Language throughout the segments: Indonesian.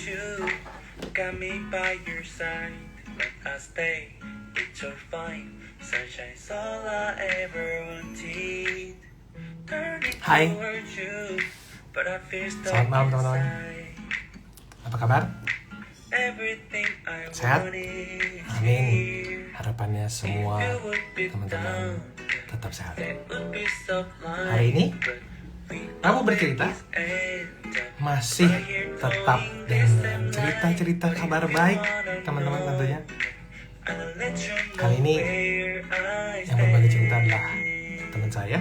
you. Got me by your side, but I stay. It's all fine. Sunshine's all I ever wanted. Turning Hai, towards you, but I feel stuck selamat malam teman-teman. inside. Apa kabar? Everything I Sehat? want is Amin. here. Harapannya semua If you would be teman-teman down, tetap sehat. it would be so blind. Hari ini But we aku know bercerita it's end up masih right here tetap knowing this dengan and cerita-cerita right. kabar But if you baik wanna teman-teman know, tentunya. I'll let you know Kali ini where I yang berbagi cerita stand. adalah teman saya.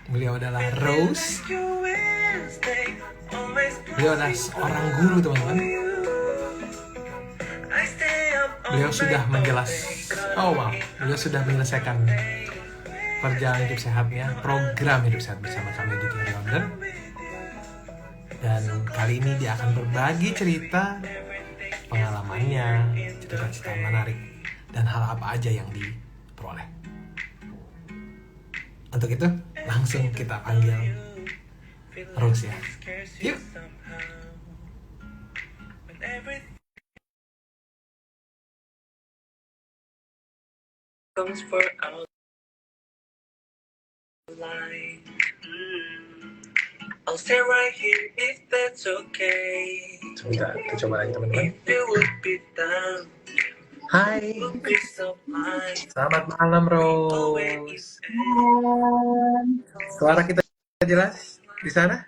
Beliau adalah Rose. Beliau adalah seorang guru teman-teman. Beliau sudah beliau sudah menyelesaikan perjalanan hidup sehatnya, program hidup sehat bersama kami di Tinggi London. Dan kali ini dia akan berbagi cerita pengalamannya, cerita-cerita menarik, dan hal apa aja yang diperoleh. Untuk itu, langsung kita panggil Rose ya. Yuk! Comes for our life. I'll stay right here if that's okay. Sebentar, kita coba lagi teman-teman. If you would be down, Hai, would be so blind. selamat malam Rose. Suara kita jelas di sana?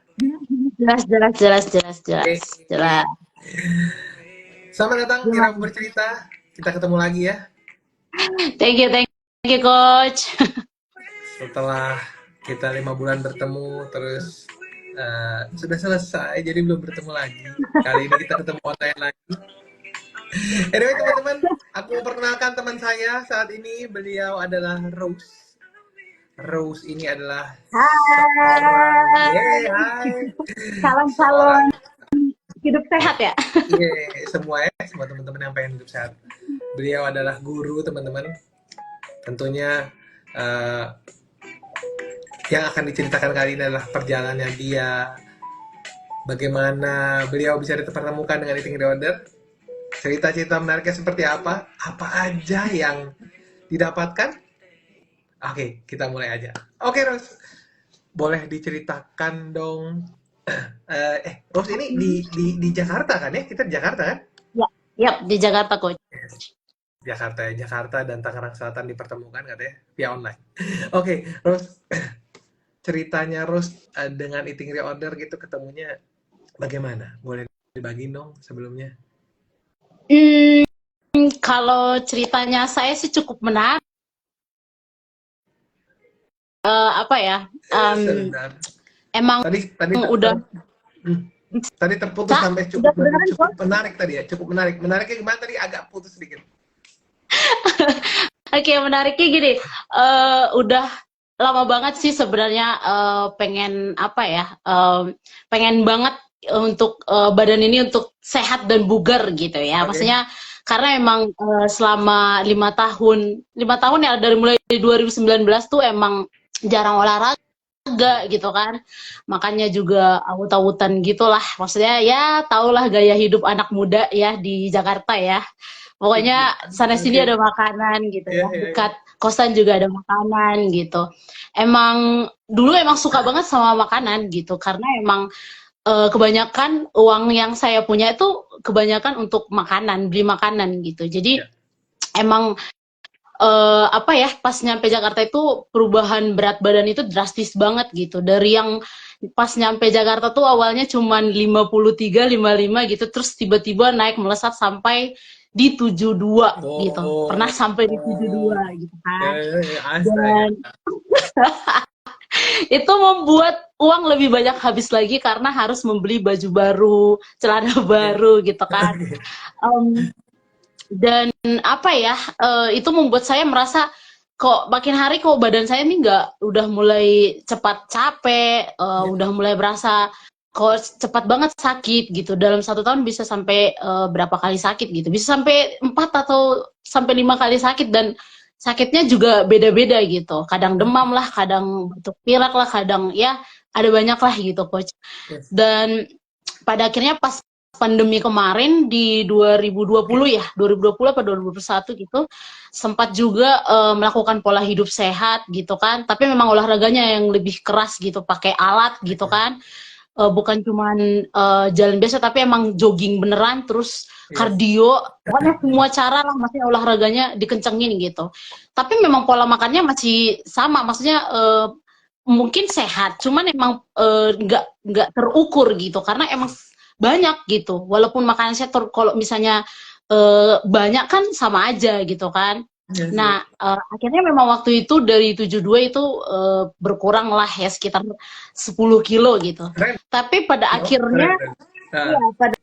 Jelas. Selamat datang di Rabu Bercerita. Kita ketemu lagi ya. Thank you, Coach. Setelah kita 5 bulan bertemu, terus sudah selesai, jadi belum bertemu lagi. Kali ini kita ketemu online lagi. Anyway teman-teman, aku mau perkenalkan teman saya saat ini. Beliau adalah Rose. Rose ini adalah Hai. Salam hidup sehat ya. semua teman-teman yang pengen hidup sehat. Beliau adalah guru teman-teman. Tentunya yang akan diceritakan kali ini adalah perjalanannya dia, bagaimana beliau bisa dipertemukan dengan Eating Disorder, cerita-cerita menariknya seperti apa aja yang didapatkan. Oke, kita mulai aja. Oke, Rose, boleh diceritakan dong. Rose ini di Jakarta kan ya? Kita di Jakarta kan? Yap, di Jakarta, Coach. Jakarta dan Tangerang Selatan dipertemukan katanya via online. Oke, Rose, ceritanya Rose dengan Eating Disorder gitu ketemunya bagaimana? Boleh dibagi dong sebelumnya? Kalau ceritanya saya sih cukup menarik. Sebentar. Emang Tadi udah tadi terputus sampai cukup menarik tadi ya, cukup menarik. Menariknya gimana tadi? Agak putus sedikit. Oke, menariknya gini, udah lama banget sih sebenarnya pengen pengen banget untuk badan ini untuk sehat dan bugar gitu ya. Okay. Maksudnya karena emang selama 5 tahun ya, dari mulai 2019 tuh emang jarang olahraga gitu kan. Makanya juga awut-awutan gitulah. Maksudnya ya tahulah gaya hidup anak muda ya di Jakarta ya. Pokoknya sana sini ada makanan gitu ya. Dekat kosan juga ada makanan gitu. Emang dulu suka banget sama makanan gitu, karena emang kebanyakan uang yang saya punya itu kebanyakan untuk beli makanan gitu. Jadi emang pas nyampe Jakarta itu perubahan berat badan itu drastis banget gitu. Dari yang pas nyampe Jakarta tuh awalnya cuman 53, 55 gitu, terus tiba-tiba naik melesat sampai di 72 gitu. Pernah sampai di 72 gitu kan. Dan itu membuat uang lebih banyak habis lagi karena harus membeli baju baru, celana baru gitu kan. Dan itu membuat saya merasa kok makin hari kok badan saya ini udah mulai cepat capek, udah mulai berasa kok cepat banget sakit gitu. Dalam 1 tahun bisa sampai berapa kali sakit gitu, bisa sampai 4 atau sampai 5 kali sakit, dan sakitnya juga beda-beda gitu. Kadang demam lah, kadang batuk pilek lah, kadang ya ada banyak lah gitu, Coach. Dan pada akhirnya pas pandemi kemarin di 2020 ya, 2020 apa 2021 gitu, sempat juga melakukan pola hidup sehat gitu kan, tapi memang olahraganya yang lebih keras gitu, pakai alat gitu Oke. kan. Bukan cuman jalan biasa tapi emang jogging beneran terus Yes. kardio, pokoknya semua cara lah maksudnya olahraganya dikencengin gitu. Tapi memang pola makannya masih sama, maksudnya mungkin sehat, cuman emang nggak terukur gitu karena emang banyak gitu. Walaupun makanan saya kalau misalnya banyak kan sama aja gitu kan. Iya sih. Nah, akhirnya memang waktu itu dari 72 itu berkurang lah ya sekitar 10 kilo gitu. Keren. Tapi pada Oh, akhirnya, keren. Nah, ya, pada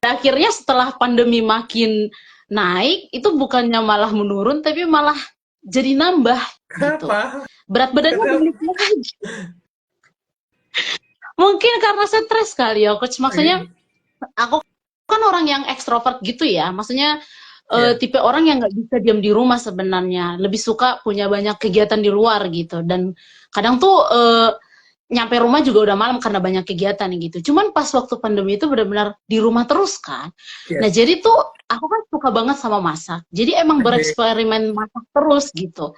akhirnya setelah pandemi makin naik, itu bukannya malah menurun, tapi malah jadi nambah gitu. kenapa? Berat badannya Kenapa? balik lagi. Mungkin karena stres kali ya, Coach. Maksudnya, aku kan orang yang ekstrovert gitu ya. Maksudnya, Iya. tipe orang yang nggak bisa diam di rumah sebenarnya. Lebih suka punya banyak kegiatan di luar gitu. Dan kadang tuh nyampe rumah juga udah malam karena banyak kegiatan gitu. Cuman pas waktu pandemi itu benar-benar di rumah terus kan. Iya. Nah jadi tuh aku kan suka banget sama masak. Jadi emang Oke. bereksperimen masak terus gitu.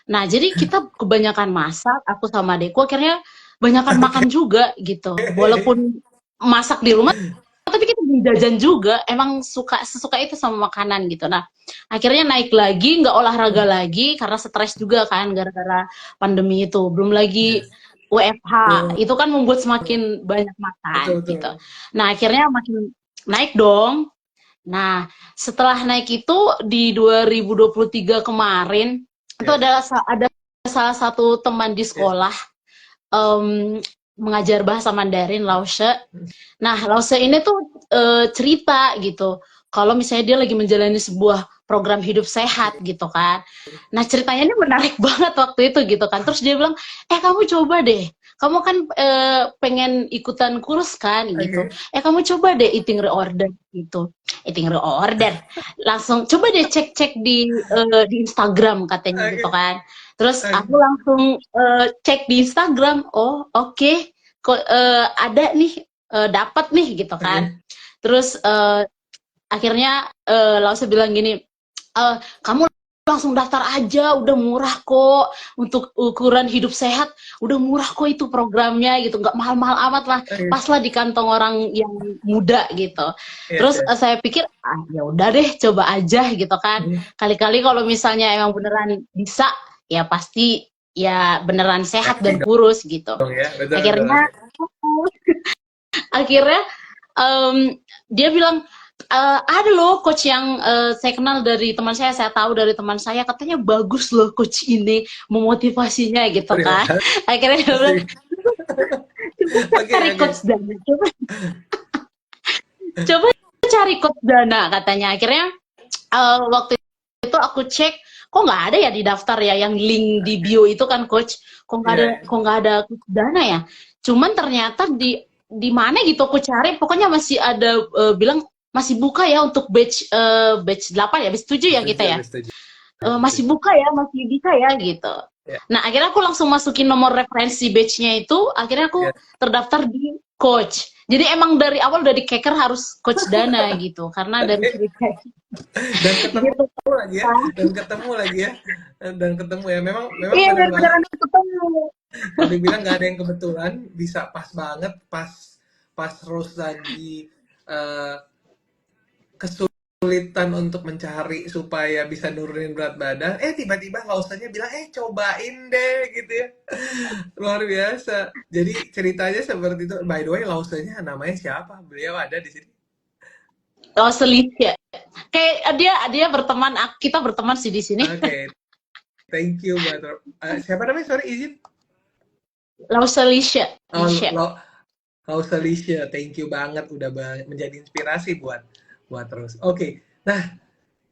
Nah jadi kita kebanyakan masak, aku sama adekku akhirnya banyakan makan juga gitu. Walaupun masak di rumah tapi kita beli jajan juga, emang sesuka itu sama makanan gitu. Nah, akhirnya naik lagi, nggak olahraga lagi karena stres juga kan gara-gara pandemi itu. Belum lagi Yes. WFH, Betul, itu kan membuat semakin banyak betul, makan gitu. betul. Nah, akhirnya makin naik dong. Nah, setelah naik itu di 2023 kemarin, itu Yes. ada salah satu teman di Yes. sekolah mengajar bahasa Mandarin, Lause. Nah, Lause ini tuh cerita gitu, kalau misalnya dia lagi menjalani sebuah program hidup sehat gitu kan. Nah, ceritanya ini menarik banget waktu itu gitu kan. Terus dia bilang, kamu coba deh, kamu kan pengen ikutan kursus kan gitu. Oke. Kamu coba deh eating reorder gitu. Eating reorder. Langsung coba deh cek-cek di Instagram katanya gitu Oke. kan. Terus Oke. aku langsung cek di Instagram, oh oke, kok ada nih, dapat nih gitu kan. Oke. Terus akhirnya Lause bilang gini, kamu langsung daftar aja, udah murah kok untuk ukuran hidup sehat, udah murah kok itu programnya gitu, nggak mahal-mahal amat lah, Oke. pas lah di kantong orang yang muda gitu. Yes, Terus yes. saya pikir, ya udah deh, coba aja gitu kan. Hmm. Kali-kali kalau misalnya emang beneran bisa, ya pasti ya beneran sehat dan Pasti kurus gitu. dong ya. Betul, Akhirnya, akhirnya dia bilang, ada loh coach yang saya kenal dari teman saya tahu dari teman saya, katanya bagus loh coach ini, memotivasinya gitu Terima kan. kasih. Akhirnya dia bilang, coba Oke, cari oke. coach Dana, coba cari coach Dana katanya. Akhirnya waktu itu aku cek, kok nggak ada ya di daftar ya yang link di bio itu kan coach, kok Iya. nggak ada coach Dana ya. Cuman ternyata di mana gitu aku cari, pokoknya masih ada bilang masih buka ya untuk batch 8 ya, batch 7 ya kita ya. Setuju. Masih buka ya, masih bisa ya gitu. Ya. Nah, akhirnya aku langsung masukin nomor referensi batch-nya itu, akhirnya aku Ya. terdaftar di coach. Jadi emang dari awal udah di keker harus coach Dana gitu, karena dari cerita Dan ketemu gitu. lagi ya. Dan ketemu lagi ya. Dan ketemu ya. Memang Iya, benar banget. beneran ketemu. Tadi bilang nggak ada yang kebetulan, bisa pas banget pas Rose lagi kesulitan untuk mencari supaya bisa nurunin berat badan, tiba-tiba Lausanya bilang, cobain deh gitu ya. Luar biasa. Jadi ceritanya seperti itu. By the way, Lausanya namanya siapa? Beliau ada di sini. Lause Licia. Kayak dia berteman, kita berteman sih di sini. Oke. Thank you buat siapa namanya? Sorry, izin. Lause Licia. Lause Licia, thank you banget udah menjadi inspirasi buat terus. Oke. Nah,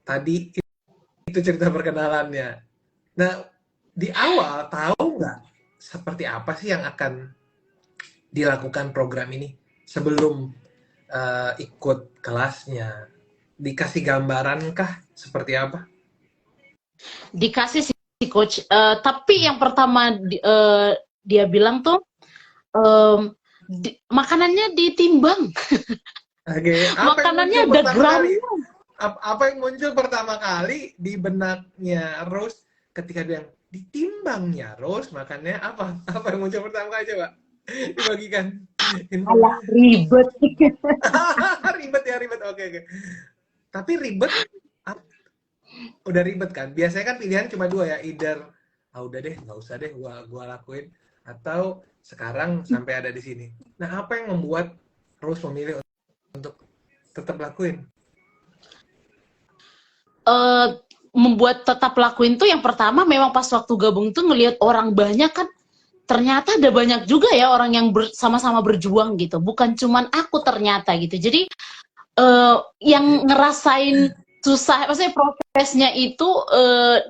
tadi itu cerita perkenalannya. Nah, di awal tahu nggak seperti apa sih yang akan dilakukan program ini sebelum ikut kelasnya? Dikasih gambaran kah seperti apa? Dikasih sih coach, tapi yang pertama dia bilang tuh makanannya ditimbang. Oke, apa yang Makanannya muncul ada pertama kali? gramnya. Apa yang muncul pertama kali di benaknya Rose ketika dia ditimbangnya Rose makannya apa? Apa yang muncul pertama kali coba? Dibagikan Alah, infonya. ribet. Ribet ya, ribet. Oke, oke. Tapi ribet, udah ribet kan? Biasanya kan pilihan cuma dua ya, either udah deh, nggak usah deh, gua lakuin, atau sekarang sampai ada di sini. Nah, apa yang membuat Rose memilih untuk tetap lakuin? eh Membuat tetap lakuin tuh yang pertama memang pas waktu gabung tuh ngelihat orang banyak kan, ternyata ada banyak juga ya orang yang sama-sama berjuang gitu, bukan cuman aku ternyata gitu. Jadi yang ngerasain susah, maksudnya prosesnya itu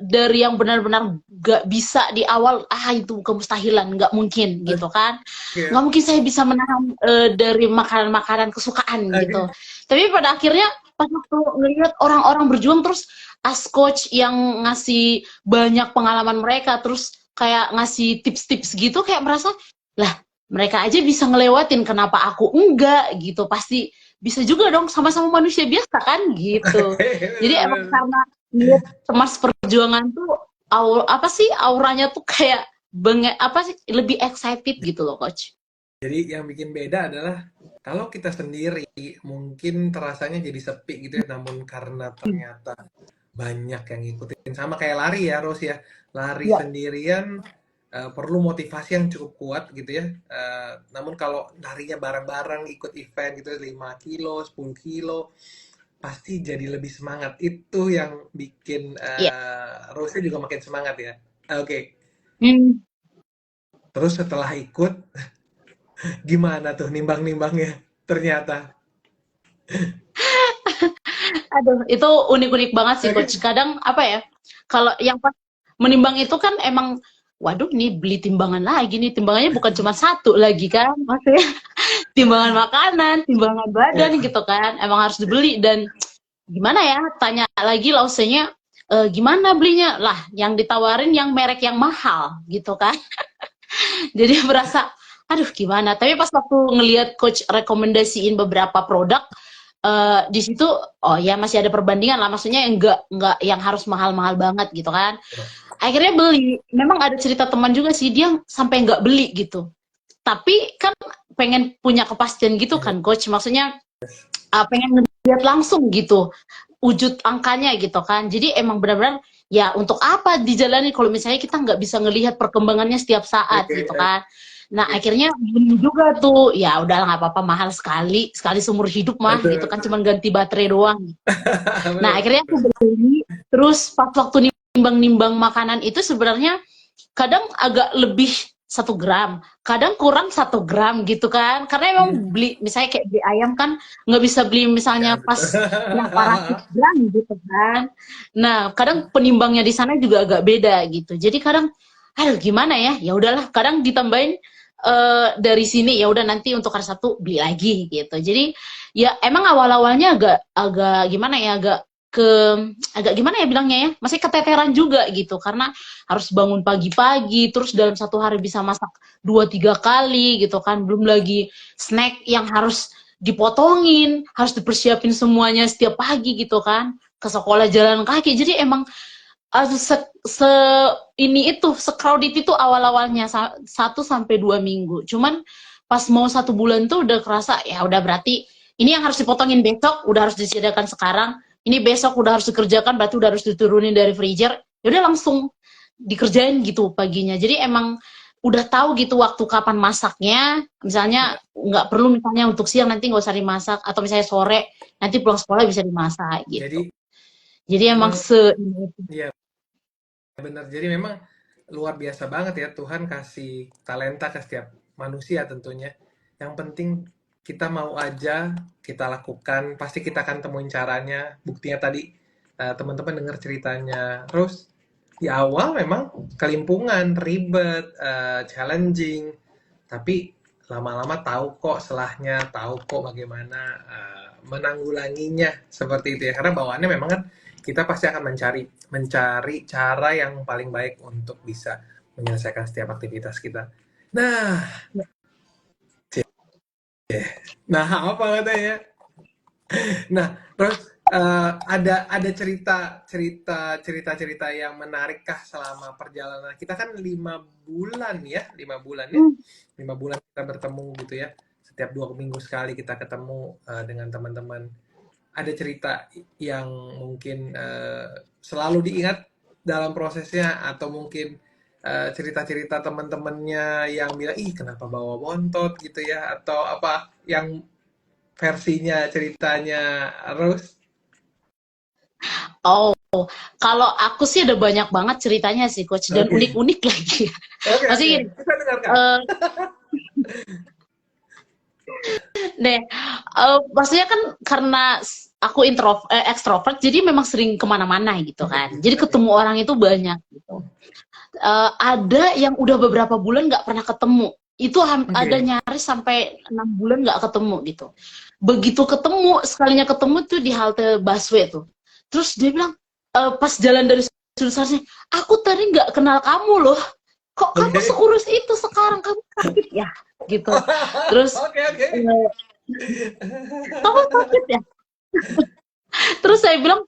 dari yang benar-benar gak bisa di awal, itu kemustahilan, nggak mungkin gitu kan, Oke, nggak mungkin saya bisa menahan dari makanan-makanan kesukaan oke. gitu. Tapi pada akhirnya pas waktu ngelihat orang-orang berjuang, terus as coach yang ngasih banyak pengalaman mereka, terus kayak ngasih tips-tips gitu, kayak merasa lah mereka aja bisa ngelewatin, kenapa aku enggak gitu. Pasti bisa juga dong, sama-sama manusia biasa kan gitu. Jadi emang Bener-bener. karena lihat Mas Perjuangan tuh apa sih auranya tuh kayak apa sih, lebih excited gitu loh coach. Jadi yang bikin beda adalah kalau kita sendiri mungkin terasanya jadi sepi gitu ya, namun karena ternyata banyak yang ngikutin sama kayak lari ya Ros ya, lari Ya. sendirian perlu motivasi yang cukup kuat gitu ya. Namun kalau larinya bareng-bareng ikut event gitu 5 kilo, 10 kilo pasti jadi lebih semangat. Itu yang bikin Iya. Rosnya juga makin semangat ya. Oke. Hmm. Terus setelah ikut gimana tuh nimbang-nimbangnya? Ternyata. Aduh, itu unik-unik banget sih coach. Kadang apa ya, kalau yang pas menimbang itu kan emang, waduh nih beli timbangan lagi nih, timbangannya bukan cuma satu lagi kan, maksudnya timbangan makanan, timbangan badan Ya, gitu kan, emang harus dibeli. Dan gimana ya, tanya lagi lausenya, gimana belinya lah, yang ditawarin yang merek yang mahal gitu kan. Jadi berasa aduh gimana. Tapi pas waktu ngelihat coach rekomendasiin beberapa produk, di situ oh ya masih ada perbandingan lah, maksudnya enggak yang harus mahal-mahal banget gitu kan. Akhirnya beli. Memang ada cerita teman juga sih, dia sampai nggak beli gitu, tapi kan pengen punya kepastian gitu kan coach, maksudnya pengen ngeliat langsung gitu wujud angkanya gitu kan. Jadi emang benar-benar ya untuk apa dijalani kalau misalnya kita nggak bisa ngelihat perkembangannya setiap saat oke, gitu oke. kan. Nah akhirnya beli juga tuh, ya udah nggak apa-apa, mahal sekali sekali seumur hidup mah gitu kan, Betul. cuman ganti baterai doang. Nah Betul. akhirnya aku beli, terus pas waktu nimbang-nimbang makanan itu sebenarnya kadang agak lebih 1 gram, kadang kurang 1 gram gitu kan. Karena emang beli, misalnya kayak beli ayam kan nggak bisa beli Ya, misalnya betul. pas yang 400 gram gitu kan. Nah, kadang penimbangnya di sana juga agak beda gitu. Jadi kadang, aduh gimana ya? Ya udahlah, kadang ditambahin dari sini, ya udah nanti untuk hari satu beli lagi gitu. Jadi ya emang awal-awalnya agak agak gimana ya, ke agak gimana ya bilangnya ya, masih keteteran juga gitu karena harus bangun pagi-pagi, terus dalam satu hari bisa masak 2-3 kali gitu kan, belum lagi snack yang harus dipotongin, harus dipersiapin semuanya setiap pagi gitu kan, ke sekolah jalan kaki. Jadi emang se ini itu crowded itu awal-awalnya 1 sampai 2 minggu. Cuman pas mau 1 bulan tuh udah kerasa ya udah, berarti ini yang harus dipotongin besok udah harus disediakan sekarang, ini besok udah harus dikerjakan, berarti udah harus diturunin dari freezer, ya udah langsung dikerjain gitu paginya. Jadi emang udah tahu gitu waktu kapan masaknya, misalnya nggak perlu misalnya untuk siang nanti nggak usah dimasak, atau misalnya sore nanti pulang sekolah bisa dimasak gitu. Jadi Jadi emang memang ya benar. Jadi memang luar biasa banget ya Tuhan kasih talenta ke setiap manusia tentunya. Yang penting kita mau aja, kita lakukan, pasti kita akan temuin caranya. Buktinya tadi teman-teman dengar ceritanya. Terus di awal memang kelimpungan, ribet, challenging, tapi lama-lama tahu kok selahnya, tahu kok bagaimana menanggulanginya seperti itu ya. Karena bawaannya memang kan kita pasti akan mencari mencari cara yang paling baik untuk bisa menyelesaikan setiap aktivitas kita. Nah, nah apa katanya? Nah, terus ada cerita yang menarik kah selama perjalanan kita kan 5 bulan ya, 5 bulan ya, Hmm. 5 bulan kita bertemu gitu ya. Setiap 2 minggu sekali kita ketemu dengan teman-teman. Ada cerita yang mungkin selalu diingat dalam prosesnya atau mungkin cerita-cerita teman-temannya yang bilang ih kenapa bawa bontot gitu ya atau apa yang versinya ceritanya Rose. Oh, kalau aku sih ada banyak banget ceritanya sih, Coach, dan Oke, unik-unik lagi. oke, Maksudnya oke. gini, Kita dengarkan. eh, deh, maksudnya kan karena aku ekstrovert, jadi memang sering kemana-mana gitu kan. Jadi Oke. ketemu orang itu banyak gitu. Ada yang udah beberapa bulan nggak pernah ketemu. Itu ada Oke. nyaris sampai 6 bulan nggak ketemu gitu. Begitu ketemu, sekalinya ketemu tuh di halte busway tuh. Terus dia bilang, pas jalan dari sudut aku tadi nggak kenal kamu loh. Kok kamu Oke. sekurus itu sekarang? Kamu sakit ya? Gitu. Terus, Oke, oke. eh, kamu sakit ya? Terus saya bilang,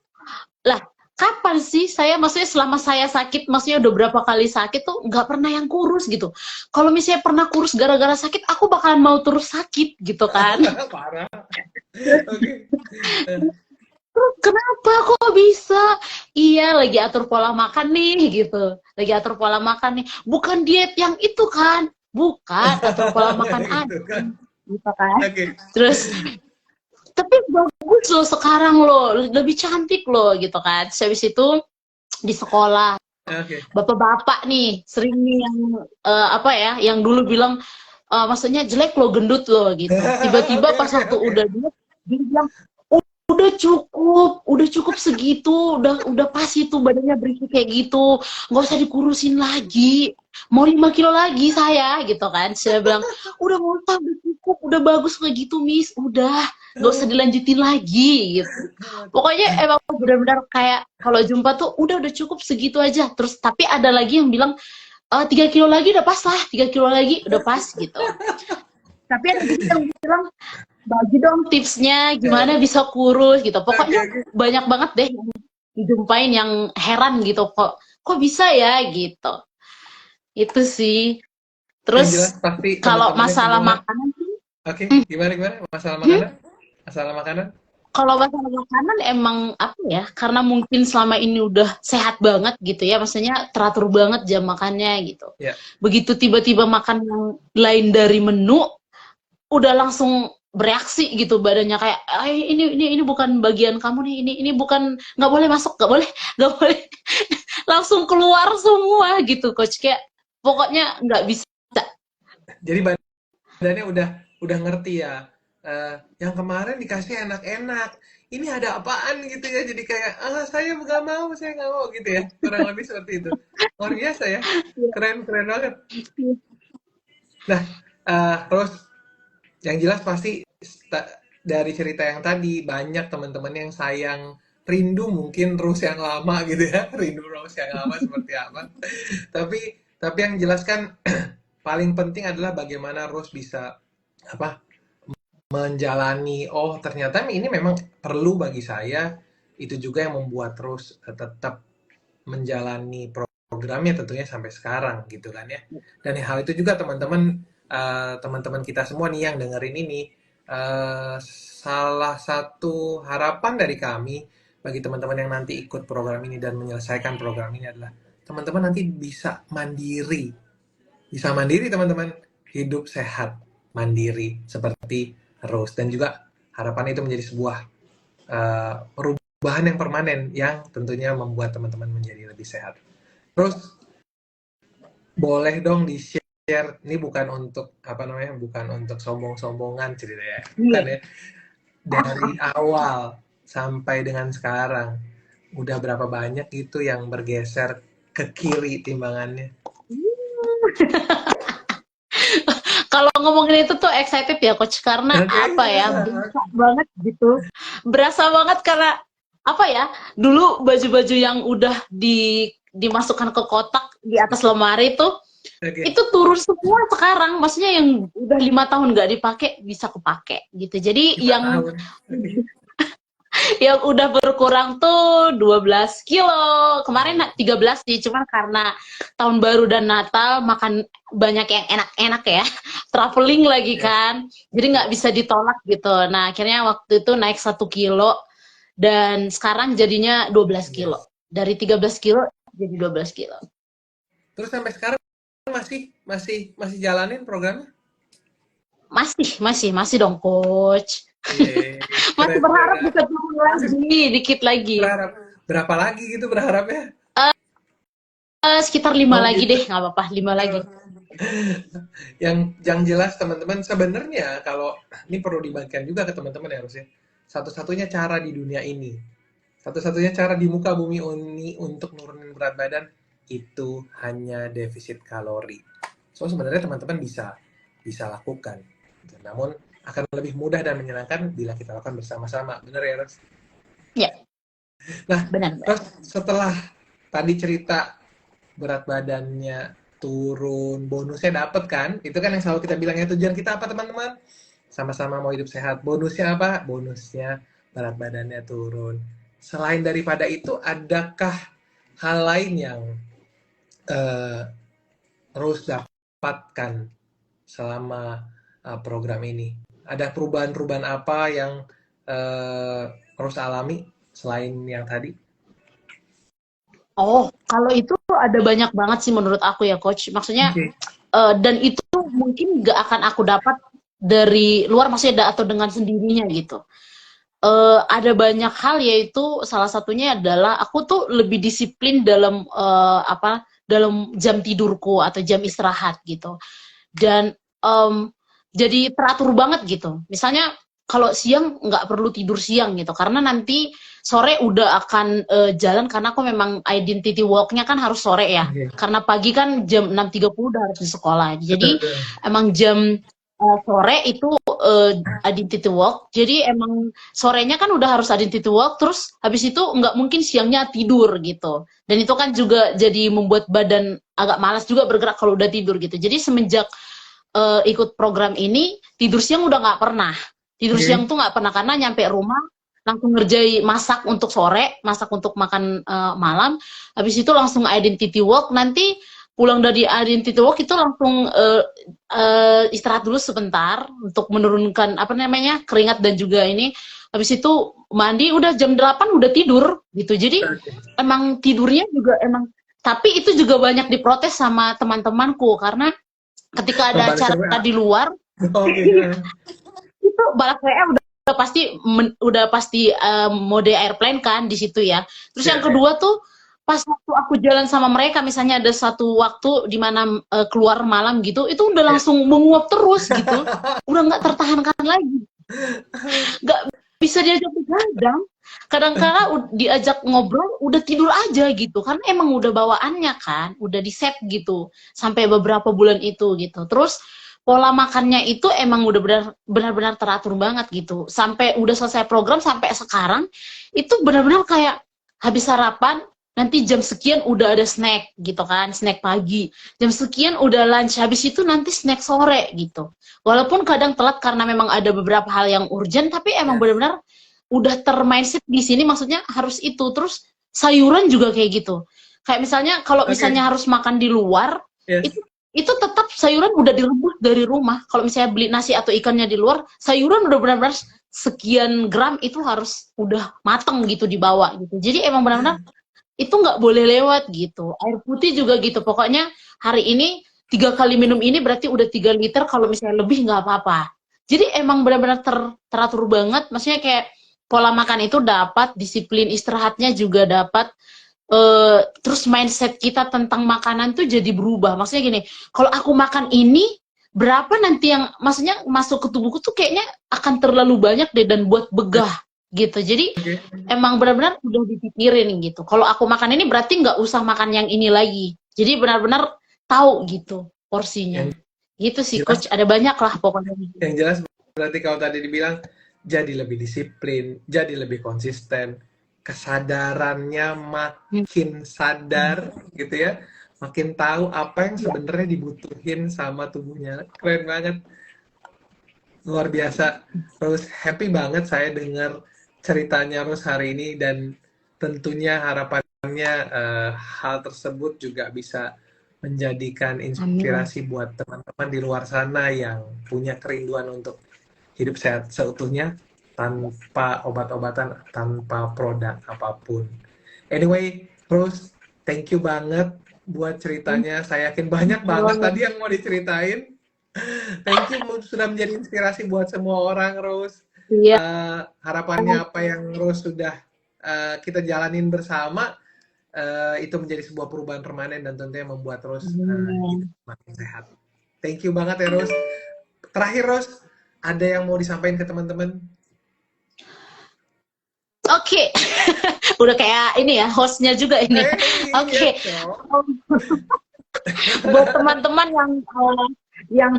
lah kapan sih saya maksudnya selama saya sakit maksudnya udah berapa kali sakit tuh nggak pernah yang kurus gitu. Kalau misalnya pernah kurus gara-gara sakit aku bakalan mau terus sakit gitu kan. Parah. Oke. Kenapa kok bisa? Iya lagi atur pola makan nih gitu. Lagi atur pola makan nih. Bukan diet yang itu kan. Bukan atur pola makan Gitu aja kan. gitu kan. Oke. Terus tapi bagus loh sekarang loh, lebih cantik loh gitu kan. Terus habis itu di sekolah Oke. bapak-bapak nih sering nih yang apa ya yang dulu bilang maksudnya jelek lo gendut lo gitu tiba-tiba Oke, pas oke, waktu oke. udah dia bilang udah cukup segitu udah pas itu badannya berisi kayak gitu nggak usah dikurusin lagi mau 5 kilo lagi saya gitu kan saya bilang udah cukup udah bagus kayak gitu miss udah nggak usah dilanjutin lagi gitu. Pokoknya emang benar-benar kayak kalau jumpa tuh udah cukup segitu aja. Terus tapi ada lagi yang bilang 3 kilo lagi udah pas lah, 3 kilo lagi udah pas gitu. Tapi ada juga yang bilang bagi dong tipsnya gimana bisa kurus gitu. Oke, Pokoknya oke. banyak banget deh yang dijumpain yang heran gitu kok bisa ya gitu. Itu sih. Yang jelas Terus pasti kalau teman-temannya masalah semua. makanan sih, Oke, gimana gimana? Masalah hmm, makanan? Masalah makanan? kalau masalah makanan emang apa ya? Karena mungkin selama ini udah sehat banget gitu ya, maksudnya teratur banget jam makannya gitu. Ya. Begitu tiba-tiba makan yang lain dari menu, udah langsung bereaksi gitu badannya kayak, ini bukan bagian kamu nih, ini bukan nggak boleh masuk, nggak boleh, langsung keluar semua gitu, coach kayak pokoknya nggak bisa. Jadi badannya udah ngerti ya. Yang kemarin dikasih enak-enak. Ini ada apaan gitu ya. Jadi kayak, saya nggak mau gitu ya. Kurang lebih seperti itu. Luar biasa ya. Keren, keren banget. Nah, terus yang jelas pasti dari cerita yang tadi banyak teman-teman yang sayang rindu mungkin Rose yang lama gitu ya. Rindu Rose yang lama seperti apa. Tapi yang jelaskan paling penting adalah bagaimana Rose bisa apa menjalani ternyata ini memang perlu bagi saya itu juga yang membuat terus tetap menjalani programnya tentunya sampai sekarang gitu kan ya dan hal itu juga teman-teman kita semua nih yang dengerin ini salah satu harapan dari kami bagi teman-teman yang nanti ikut program ini dan menyelesaikan program ini adalah teman-teman nanti bisa mandiri teman-teman hidup sehat mandiri seperti Rose dan juga harapan itu menjadi sebuah perubahan yang permanen yang tentunya membuat teman-teman menjadi lebih sehat. Terus boleh dong di-share ini bukan untuk bukan untuk sombong-sombongan ceritanya bukan ya dari awal sampai dengan sekarang udah berapa banyak itu yang bergeser ke kiri timbangannya. Kalau ngomongin itu tuh excited ya coach karena apa ya berasa banget gitu berasa banget karena apa ya dulu baju-baju yang udah dimasukkan ke kotak di atas lemari tuh Oke. itu turun semua sekarang maksudnya yang udah 5 tahun nggak dipakai bisa kepake gitu jadi 5 yang tahun. Oke. Yang udah berkurang tuh 12 kilo. Kemarin 13 sih, cuman karena tahun baru dan Natal makan banyak yang enak-enak ya. Traveling lagi Ya. kan. Jadi nggak bisa ditolak gitu. Nah, akhirnya waktu itu naik 1 kilo dan sekarang jadinya 12 kilo. Yes. Dari 13 kilo jadi 12 kilo. Terus sampai sekarang masih jalanin programnya? Masih dong, Coach. Iya, Masih keren berharap keren. bisa turun lagi, dikit lagi. Berharap berapa lagi gitu berharapnya? Sekitar 5 Oh lagi gitu. deh, nggak apa-apa, 5 lagi. Yang jelas teman-teman sebenarnya kalau ini perlu dibagikan juga ke teman-teman ya harusnya. Satu-satunya cara di dunia ini, satu-satunya cara di muka bumi ini untuk nurunin berat badan itu hanya defisit kalori. So sebenarnya teman-teman bisa lakukan. Namun akan lebih mudah dan menyenangkan bila kita lakukan bersama-sama. Benar ya, Ros? Ya, Nah, benar. Ros, setelah tadi cerita berat badannya turun, bonusnya dapet kan? Itu kan yang selalu kita bilangnya tujuan kita apa teman-teman? Sama-sama mau hidup sehat. Bonusnya apa? Bonusnya berat badannya turun. Selain daripada itu, adakah hal lain yang eh, Rose dapatkan selama program ini? Ada perubahan-perubahan apa yang Rose alami selain yang tadi? Oh, kalau itu ada banyak banget sih menurut aku ya, Coach. Maksudnya, Oke. dan itu mungkin gak akan aku dapat dari luar, maksudnya atau dengan sendirinya gitu. Ada banyak hal, yaitu salah satunya adalah aku tuh lebih disiplin dalam dalam jam tidurku atau jam istirahat gitu. Dan jadi teratur banget gitu. Misalnya kalau siang nggak perlu tidur siang gitu, karena nanti sore udah akan jalan, karena aku memang identity walk-nya kan harus sore ya. Oke. Karena pagi kan jam 6.30 udah harus di sekolah. Jadi Betul. emang jam sore itu identity walk. Jadi emang sorenya kan udah harus identity walk, terus habis itu nggak mungkin siangnya tidur gitu. Dan itu kan juga jadi membuat badan agak malas juga bergerak kalau udah tidur gitu. Jadi semenjak ikut program ini, tidur siang udah nggak pernah. Tidur siang tuh nggak pernah, karena nyampe rumah langsung ngerjain masak untuk sore, masak untuk makan malam, habis itu langsung identity walk. Nanti pulang dari identity walk itu langsung istirahat dulu sebentar untuk menurunkan apa namanya keringat dan juga ini. Habis itu mandi, udah jam 8 udah tidur gitu. Jadi emang tidurnya juga emang, tapi itu juga banyak diprotes sama teman-temanku, karena ketika ada Balik ke WA. acara di luar, Oke. itu balas WA udah pasti mode airplane kan di situ ya. Terus yang kedua tuh, pas waktu aku jalan sama mereka, misalnya ada satu waktu di mana keluar malam gitu, itu udah langsung menguap terus gitu, udah nggak tertahankan lagi, nggak bisa diajak begadang. Kadang-kala diajak ngobrol udah tidur aja gitu, karena emang udah bawaannya kan, udah di set gitu sampai beberapa bulan itu gitu. Terus pola makannya itu emang udah benar-benar teratur banget gitu. Sampai udah selesai program sampai sekarang itu benar-benar kayak habis sarapan, nanti jam sekian udah ada snack gitu kan, snack pagi. Jam sekian udah lunch, habis itu nanti snack sore gitu. Walaupun kadang telat karena memang ada beberapa hal yang urgent, tapi emang benar-benar udah termindset di sini, maksudnya harus itu. Terus sayuran juga kayak gitu. Kayak misalnya kalau misalnya harus makan di luar, itu tetap sayuran udah direbus dari rumah. Kalau misalnya beli nasi atau ikannya di luar, sayuran udah benar-benar sekian gram itu harus udah mateng gitu dibawa gitu. Jadi emang benar-benar itu nggak boleh lewat gitu. Air putih juga gitu. Pokoknya hari ini 3 kali minum ini berarti udah 3 liter. Kalau misalnya lebih nggak apa-apa. Jadi emang benar-benar teratur banget. Maksudnya kayak pola makan itu dapat, disiplin istirahatnya juga dapat. Terus mindset kita tentang makanan tuh jadi berubah. Maksudnya gini, kalau aku makan ini, berapa nanti yang maksudnya masuk ke tubuhku tuh kayaknya akan terlalu banyak deh dan buat begah gitu. Jadi emang benar-benar udah dipikirin gitu. Kalau aku makan ini berarti nggak usah makan yang ini lagi. Jadi benar-benar tahu gitu porsinya. Gitu sih, Coach. Ada banyak lah pokoknya. Yang jelas berarti kalau tadi dibilang jadi lebih disiplin, jadi lebih konsisten, kesadarannya makin sadar gitu ya, makin tahu apa yang sebenarnya dibutuhin sama tubuhnya. Keren banget, luar biasa. Terus happy banget saya dengar ceritanya Rose hari ini, dan tentunya harapannya hal tersebut juga bisa menjadikan Amin. inspirasi buat teman-teman di luar sana yang punya kerinduan untuk hidup sehat seutuhnya tanpa obat-obatan, tanpa produk apapun. Anyway, Rose, thank you banget buat ceritanya. Saya yakin banyak banget tadi yang mau diceritain. Thank you sudah menjadi inspirasi buat semua orang, Rose. Iya. Harapannya apa yang Rose sudah kita jalanin bersama, itu menjadi sebuah perubahan permanen dan tentunya membuat Rose hidup makin sehat. Thank you banget ya, Rose. Terakhir, Rose, ada yang mau disampaikan ke teman-teman? Oke. Udah kayak ini ya, hostnya juga ini. Oke. Buat teman-teman yang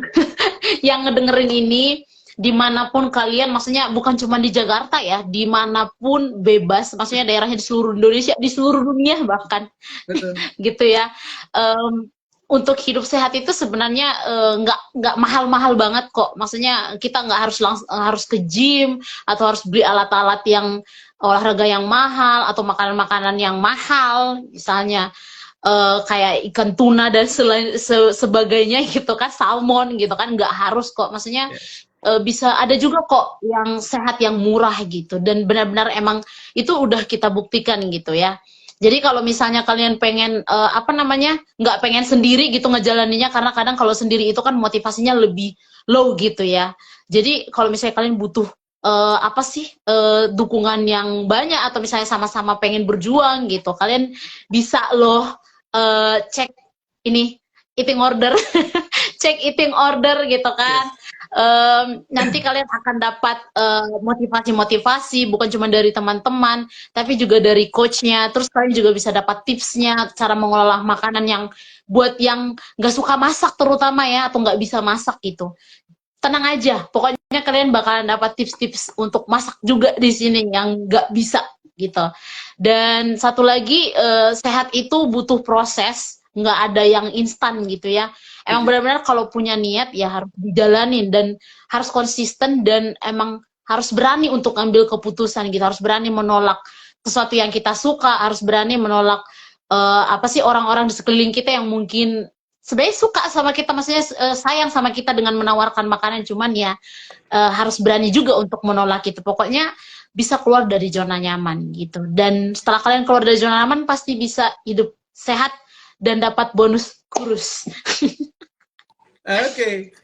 yang ngedengerin ini, dimanapun kalian, maksudnya bukan cuma di Jakarta ya, dimanapun bebas, maksudnya daerahnya di seluruh Indonesia, di seluruh dunia bahkan. Betul. Gitu ya. Untuk hidup sehat itu sebenarnya nggak mahal-mahal banget kok. Maksudnya kita nggak harus ke gym atau harus beli alat-alat yang olahraga yang mahal atau makanan-makanan yang mahal, misalnya kayak ikan tuna dan sebagainya gitu kan, salmon gitu kan, nggak harus kok. Maksudnya bisa ada juga kok yang sehat yang murah gitu, dan benar-benar emang itu udah kita buktikan gitu ya. Jadi kalau misalnya kalian pengen nggak pengen sendiri gitu ngejalaninnya, karena kadang kalau sendiri itu kan motivasinya lebih low gitu ya. Jadi kalau misalnya kalian butuh dukungan yang banyak, atau misalnya sama-sama pengen berjuang gitu, kalian bisa loh cek ini eating order, cek eating order gitu kan. Nanti kalian akan dapat motivasi-motivasi bukan cuma dari teman-teman, tapi juga dari coachnya. Terus kalian juga bisa dapat tipsnya cara mengolah makanan yang buat yang nggak suka masak terutama ya, atau nggak bisa masak gitu. Tenang aja, pokoknya kalian bakalan dapat tips-tips untuk masak juga di sini yang nggak bisa gitu. Dan satu lagi, sehat itu butuh proses, nggak ada yang instan gitu ya. Emang benar-benar kalau punya niat ya harus dijalanin, dan harus konsisten, dan emang harus berani untuk ambil keputusan gitu, harus berani menolak sesuatu yang kita suka, harus berani menolak orang-orang di sekeliling kita yang mungkin sebenarnya suka sama kita, maksudnya sayang sama kita dengan menawarkan makanan, cuman ya harus berani juga untuk menolak itu. Pokoknya bisa keluar dari zona nyaman gitu. Dan setelah kalian keluar dari zona nyaman, pasti bisa hidup sehat dan dapat bonus kurus. Oke.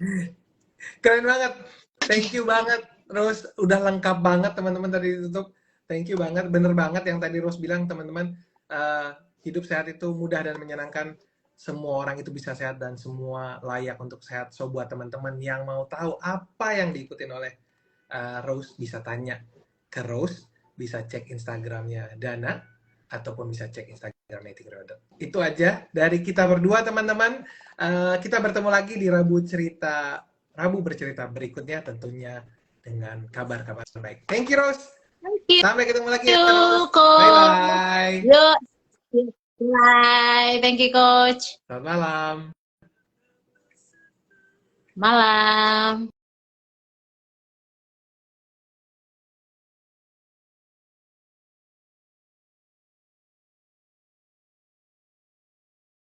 Keren banget. Thank you banget, Rose. Udah lengkap banget teman-teman tadi ditutup. Thank you banget. Bener banget yang tadi Rose bilang, teman-teman. Hidup sehat itu mudah dan menyenangkan. Semua orang itu bisa sehat dan semua layak untuk sehat. So buat teman-teman yang mau tahu apa yang diikutin oleh Rose, bisa tanya ke Rose, bisa cek Instagramnya Dana, ataupun bisa cek Instagram Eating Order. Itu aja dari kita berdua, teman-teman. Kita bertemu lagi di Rabu Bercerita berikutnya, tentunya dengan kabar-kabar terbaik. Thank you, Rose. Thank you. Sampai ketemu lagi ya, Rose. Coach. Bye-bye. Yuk. Bye. Thank you, Coach. Selamat malam. Malam.